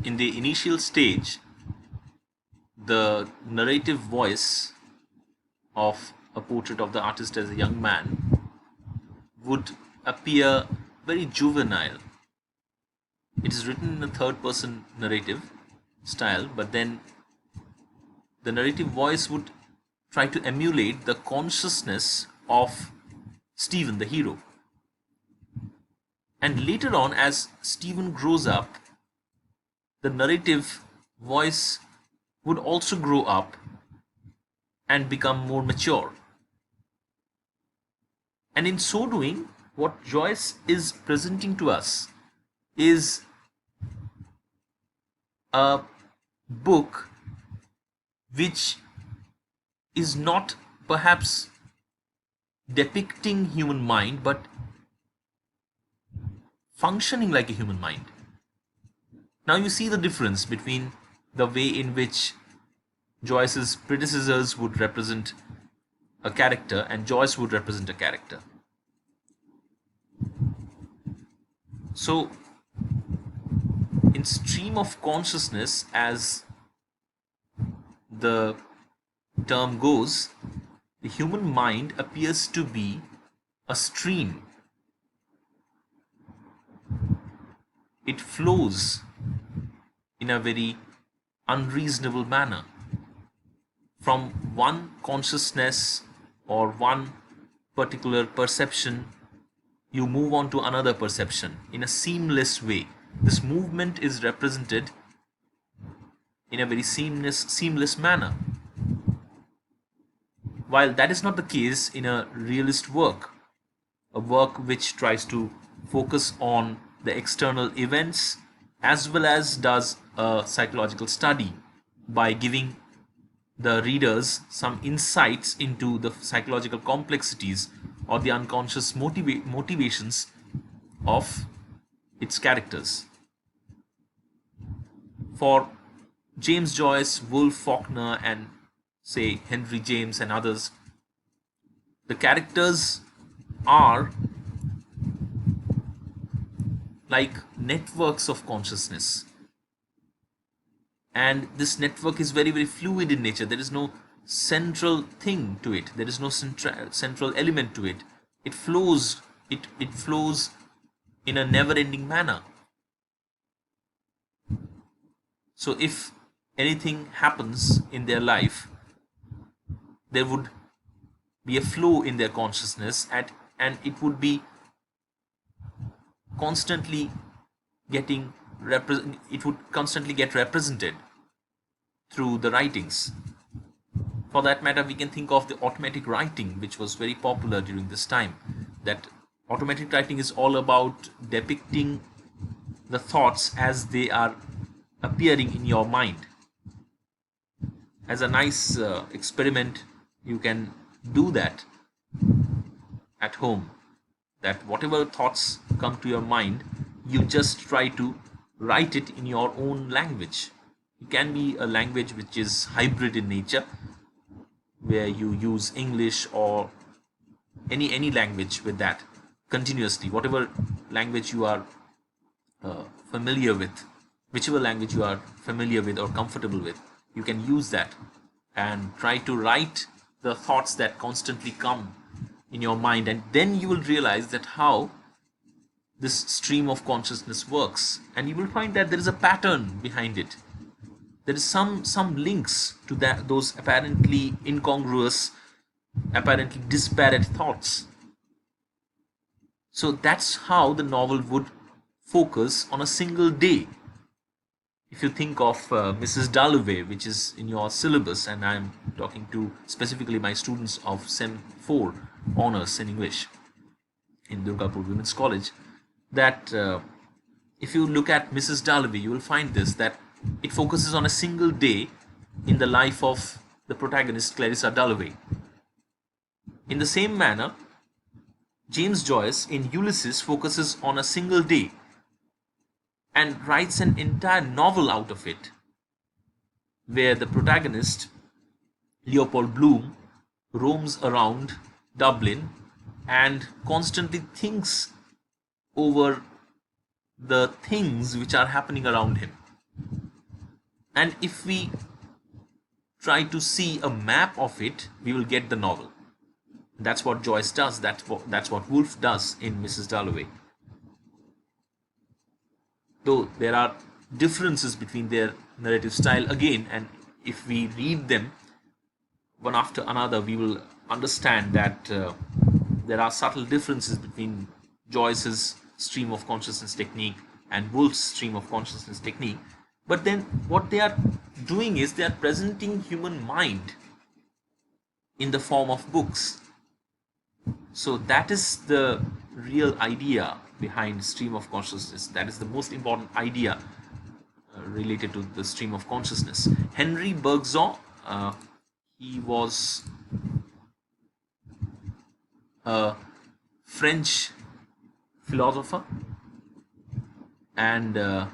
in the initial stage, the narrative voice of a portrait of the artist as a young man would appear very juvenile. It is written in a third person narrative style, but then the narrative voice would try to emulate the consciousness of Stephen, the hero. And later on, as Stephen grows up, the narrative voice would also grow up and become more mature. And in so doing, what Joyce is presenting to us is a book which is not perhaps depicting human mind, but functioning like a human mind. Now you see the difference between the way in which Joyce's predecessors would represent a character and Joyce would represent a character. So, in stream of consciousness, as the term goes, the human mind appears to be a stream. It flows in a very unreasonable manner from one consciousness or one particular perception. You move on to another perception in a seamless way. This movement is represented in a very seamless manner. While that is not the case in a realist work, a work which tries to focus on the external events as well as does a psychological study by giving the readers some insights into the psychological complexities or the unconscious motivations of its characters. For James Joyce, Wolfe Faulkner, and say Henry James and others, the characters are like networks of consciousness, and this network is very, very fluid in nature. There is no central thing to it. There is no central element to it. It flows in a never-ending manner. So if anything happens in their life, there would be a flow in their consciousness, and it would be constantly getting it would constantly get represented through the writings. For that matter, we can think of the automatic writing, which was very popular during this time. That automatic writing is all about depicting the thoughts as they are appearing in your mind. As a nice experiment, you can do that at home, that whatever thoughts come to your mind, you just try to write it in your own language. It can be a language which is hybrid in nature, where you use English or any language with that continuously. Whatever language you are familiar with, whichever language you are familiar with or comfortable with, you can use that and try to write the thoughts that constantly come in your mind, and then you will realize that how this stream of consciousness works, and you will find that there is a pattern behind it. There is some links to those apparently incongruous, apparently disparate thoughts. So that's how the novel would focus on a single day. If you think of Mrs. Dalloway, which is in your syllabus, and I'm talking to specifically my students of Sem 4 Honours in English in Durgapur Women's College, that if you look at Mrs. Dalloway, you will find this, that it focuses on a single day in the life of the protagonist, Clarissa Dalloway. In the same manner, James Joyce in Ulysses focuses on a single day and writes an entire novel out of it, where the protagonist, Leopold Bloom, roams around Dublin and constantly thinks over the things which are happening around him. And if we try to see a map of it, we will get the novel. That's what Joyce does. That's what Woolf does in Mrs. Dalloway. Though there are differences between their narrative style again, and if we read them one after another, we will understand that there are subtle differences between Joyce's stream of consciousness technique and Woolf's stream of consciousness technique. But then what they are doing is they are presenting human mind in the form of books. So that is the real idea behind stream of consciousness. That is the most important idea related to the stream of consciousness. Henry Bergson, he was a French philosopher, and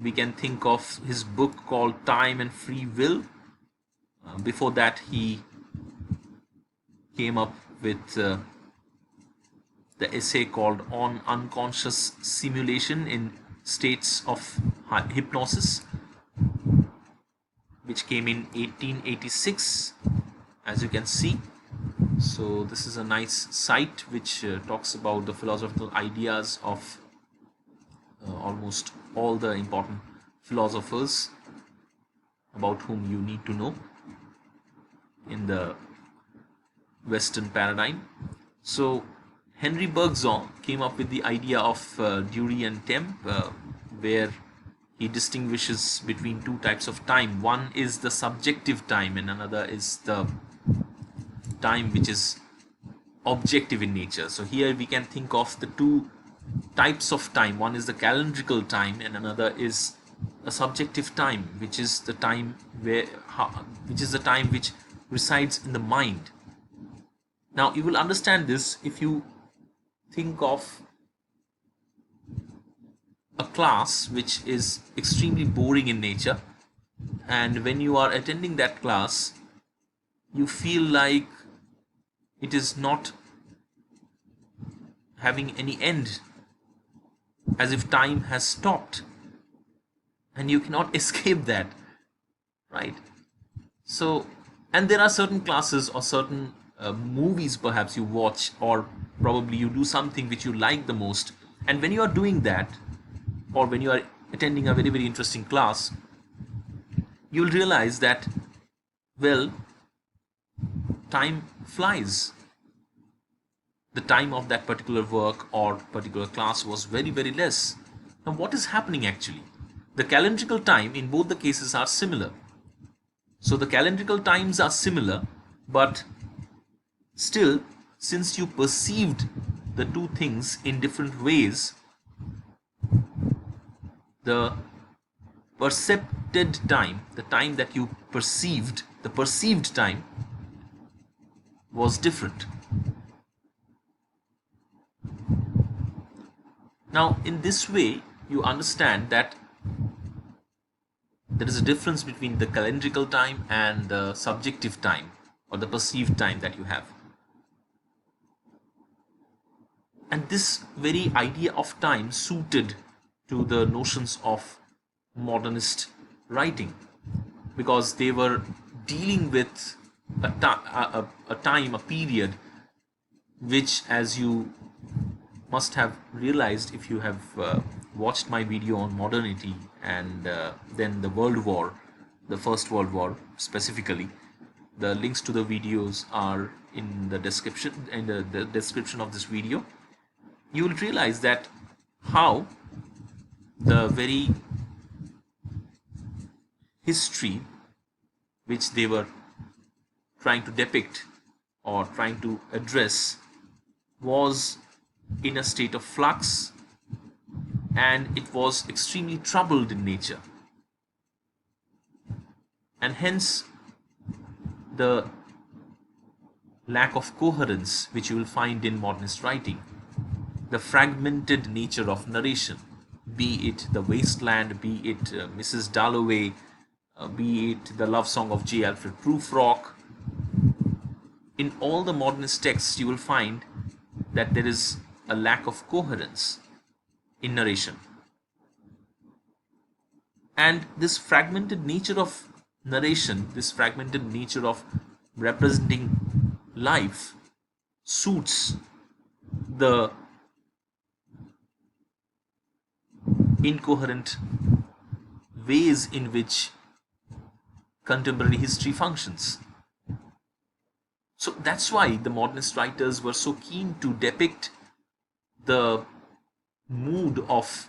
we can think of his book called Time and Free Will. Before that, he came up with the essay called On Unconscious Simulation in States of Hypnosis, which came in 1886, as you can see. So this is a nice site which talks about the philosophical ideas of almost all the important philosophers about whom you need to know in the Western paradigm. So Henry Bergson came up with the idea of Dewey and Temp, where he distinguishes between two types of time. One is the subjective time and another is the time which is objective in nature. So here we can think of the two types of time. One is the calendrical time and another is a subjective time, which is the time which resides in the mind. Now you will understand this if you think of a class which is extremely boring in nature, and when you are attending that class you feel like it is not having any end, as if time has stopped, and you cannot escape that, right? So, and there are certain classes or certain movies perhaps you watch, or probably you do something which you like the most, and when you are doing that, or when you are attending a very, very interesting class, you'll realize that, well, time flies. The time of that particular work or particular class was very, very less. Now what is happening actually? The calendrical time in both the cases are similar. So the calendrical times are similar, but still, since you perceived the two things in different ways, the percepted time, the time that you perceived, the perceived time was different. Now, in this way, you understand that there is a difference between the calendrical time and the subjective time, or the perceived time that you have. And this very idea of time suited to the notions of modernist writing, because they were dealing with a time, a period, which, as you must have realized if you have watched my video on modernity and then the World War, the First World War specifically. The links to the videos are in the description, the description of this video. You will realize that how the very history which they were trying to depict or trying to address was in a state of flux, and it was extremely troubled in nature, and hence the lack of coherence which you will find in modernist writing, the fragmented nature of narration, be it The Wasteland, be it Mrs. Dalloway, be it the love song of J. Alfred Prufrock. In all the modernist texts you will find that there is a lack of coherence in narration. And this fragmented nature of narration, this fragmented nature of representing life, suits the incoherent ways in which contemporary history functions. So that's why the modernist writers were so keen to depict the mood of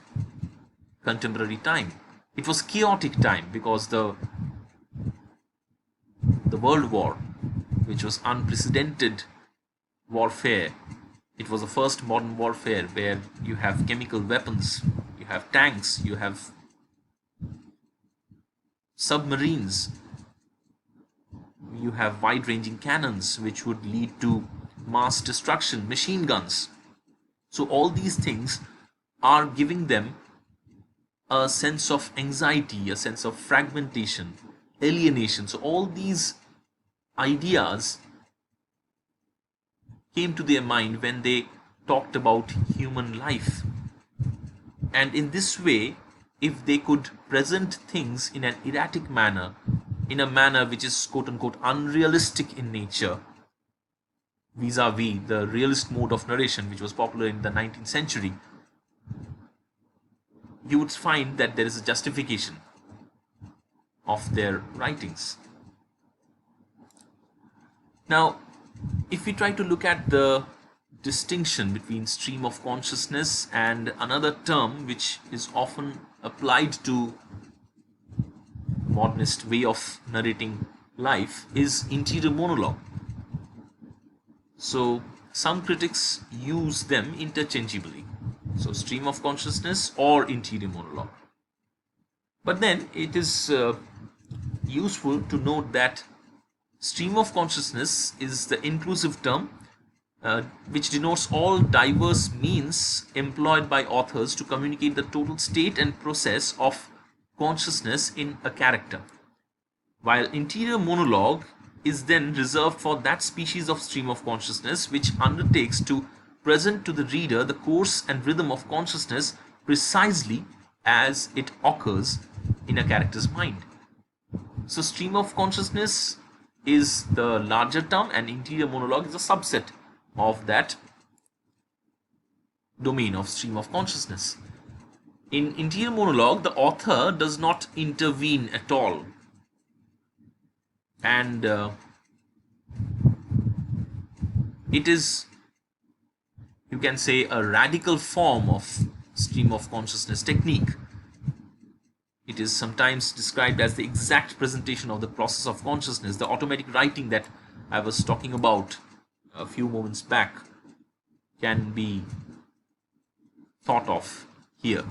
contemporary time. It was chaotic time because the World War, which was unprecedented warfare, it was the first modern warfare where you have chemical weapons, you have tanks, you have submarines, you have wide-ranging cannons which would lead to mass destruction, machine guns. So all these things are giving them a sense of anxiety, a sense of fragmentation, alienation. So all these ideas came to their mind when they talked about human life. And in this way, if they could present things in an erratic manner, in a manner which is quote unquote unrealistic in nature, vis-a-vis the realist mode of narration which was popular in the 19th century, you would find that there is a justification of their writings. Now, if we try to look at the distinction between stream of consciousness and another term which is often applied to modernist way of narrating life is interior monologue. So some critics use them interchangeably. So stream of consciousness or interior monologue. But then it is useful to note that stream of consciousness is the inclusive term which denotes all diverse means employed by authors to communicate the total state and process of consciousness in a character, while interior monologue is then reserved for that species of stream of consciousness which undertakes to present to the reader the course and rhythm of consciousness precisely as it occurs in a character's mind. So stream of consciousness is the larger term and interior monologue is a subset of that domain of stream of consciousness. In interior monologue, the author does not intervene at all, and it is, you can say, a radical form of stream of consciousness technique. It is sometimes described as the exact presentation of the process of consciousness, the automatic writing that I was talking about a few moments back can be thought of here.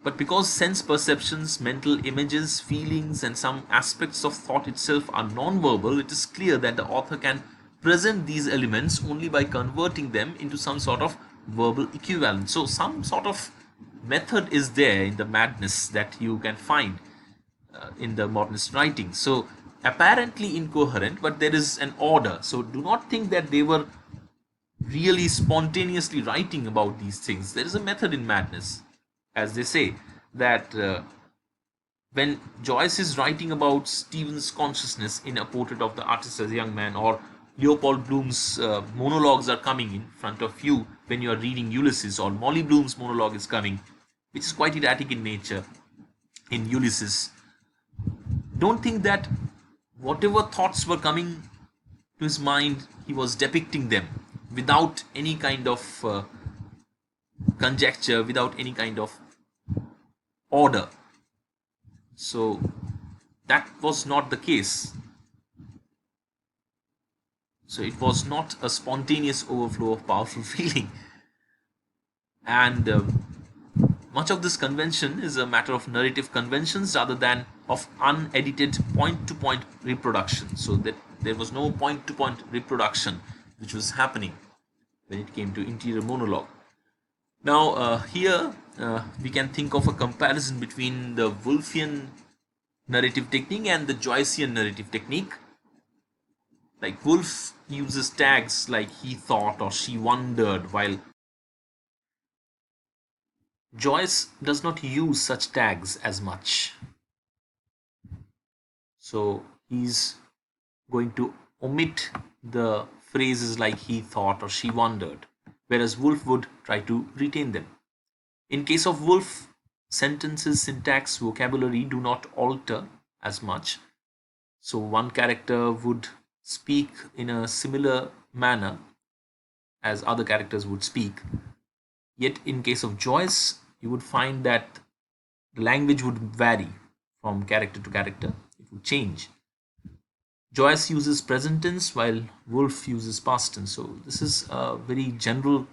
But because sense perceptions, mental images, feelings, and some aspects of thought itself are non-verbal, it is clear that the author can present these elements only by converting them into some sort of verbal equivalent. So some sort of method is there in the madness that you can find in the modernist writing. So apparently incoherent, but there is an order. So do not think that they were really spontaneously writing about these things. There is a method in madness, as they say, that when Joyce is writing about Stephen's consciousness in A Portrait of the Artist as a Young Man, or Leopold Bloom's monologues are coming in front of you when you are reading Ulysses, or Molly Bloom's monologue is coming, which is quite erratic in nature in Ulysses. Don't think that whatever thoughts were coming to his mind, he was depicting them without any kind of conjecture, without any kind of order. So that was not the case. So it was not a spontaneous overflow of powerful feeling. And much of this convention is a matter of narrative conventions rather than of unedited point-to-point reproduction. So that there was no point-to-point reproduction which was happening when it came to interior monologue. Now here we can think of a comparison between the Woolfian narrative technique and the Joycean narrative technique. Like Woolf uses tags like he thought or she wondered, while Joyce does not use such tags as much. So he's going to omit the phrases like he thought or she wondered, whereas Woolf would try to retain them. In case of Woolf, sentences, syntax, vocabulary do not alter as much. So one character would speak in a similar manner as other characters would speak. Yet in case of Joyce, you would find that the language would vary from character to character. It would change. Joyce uses present tense while Woolf uses past tense. So this is a very general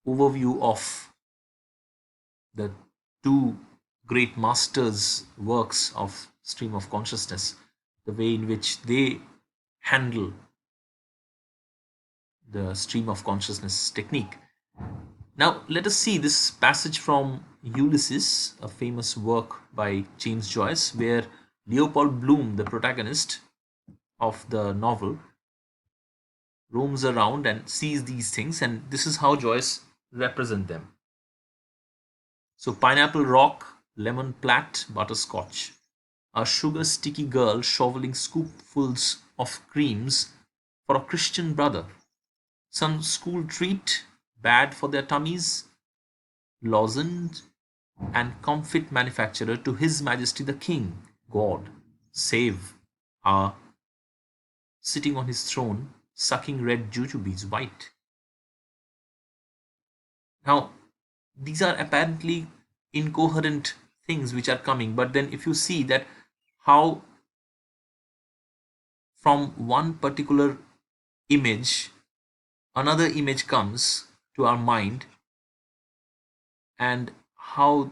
overview of the two great masters' works of stream of consciousness, the way in which they handle the stream of consciousness technique. Now, let us see this passage from Ulysses, a famous work by James Joyce, where Leopold Bloom, the protagonist of the novel, roams around and sees these things, and this is how Joyce represents them. So, pineapple rock, lemon plat, butterscotch. A sugar sticky girl shoveling scoopfuls of creams for a Christian brother. Some school treat, bad for their tummies. Lozenge and comfit manufacturer to His Majesty the King, God, save, are sitting on his throne, sucking red jujubes white. Now, these are apparently incoherent things which are coming, but then if you see that how from one particular image another image comes to our mind, and how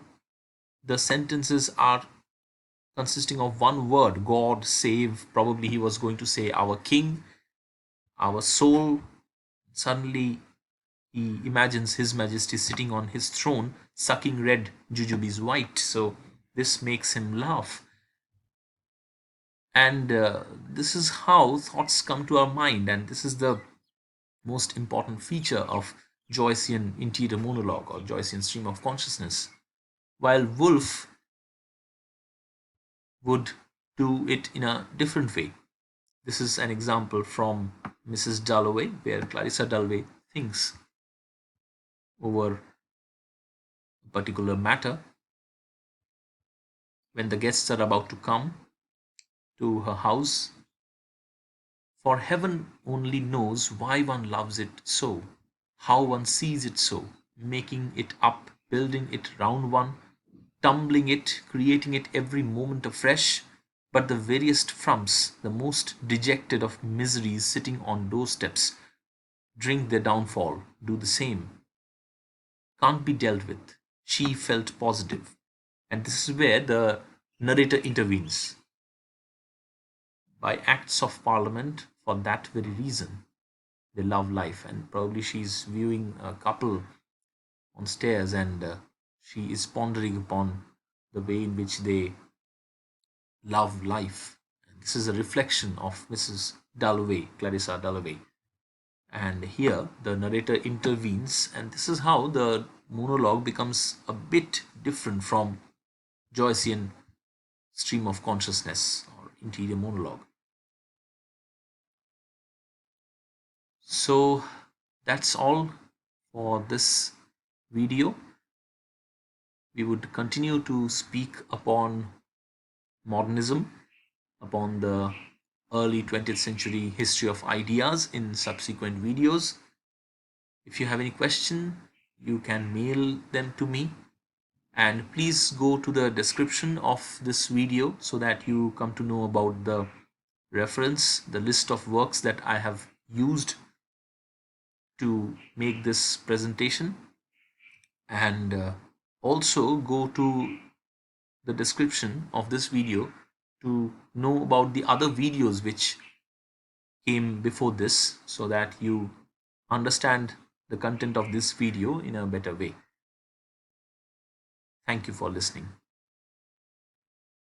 the sentences are consisting of one word, God save. Probably he was going to say our king, our soul. Suddenly he imagines His Majesty sitting on his throne sucking red jujubes white, so this makes him laugh. And this is how thoughts come to our mind, and this is the most important feature of Joycean interior monologue or Joycean stream of consciousness. While Woolf would do it in a different way. This is an example from Mrs. Dalloway, where Clarissa Dalloway thinks over a particular matter when the guests are about to come to her house. For heaven only knows why one loves it so, how one sees it so, making it up, building it round one, tumbling it, creating it every moment afresh. But the veriest frumps, the most dejected of miseries sitting on doorsteps, drink their downfall, do the same. Can't be dealt with. She felt positive. And this is where the narrator intervenes. By acts of parliament, for that very reason, they love life. And probably she's viewing a couple on stairs, and she is pondering upon the way in which they love life. And this is a reflection of Mrs. Dalloway, Clarissa Dalloway. And here the narrator intervenes, and this is how the monologue becomes a bit different from Joycean stream of consciousness or interior monologue. So that's all for this video. We would continue to speak upon modernism, upon the early 20th century history of ideas in subsequent videos. If you have any question, you can mail them to me, and please go to the description of this video so that you come to know about the reference, the list of works that I have used to make this presentation, and also go to the description of this video to know about the other videos which came before this, so that you understand the content of this video in a better way. Thank you for listening.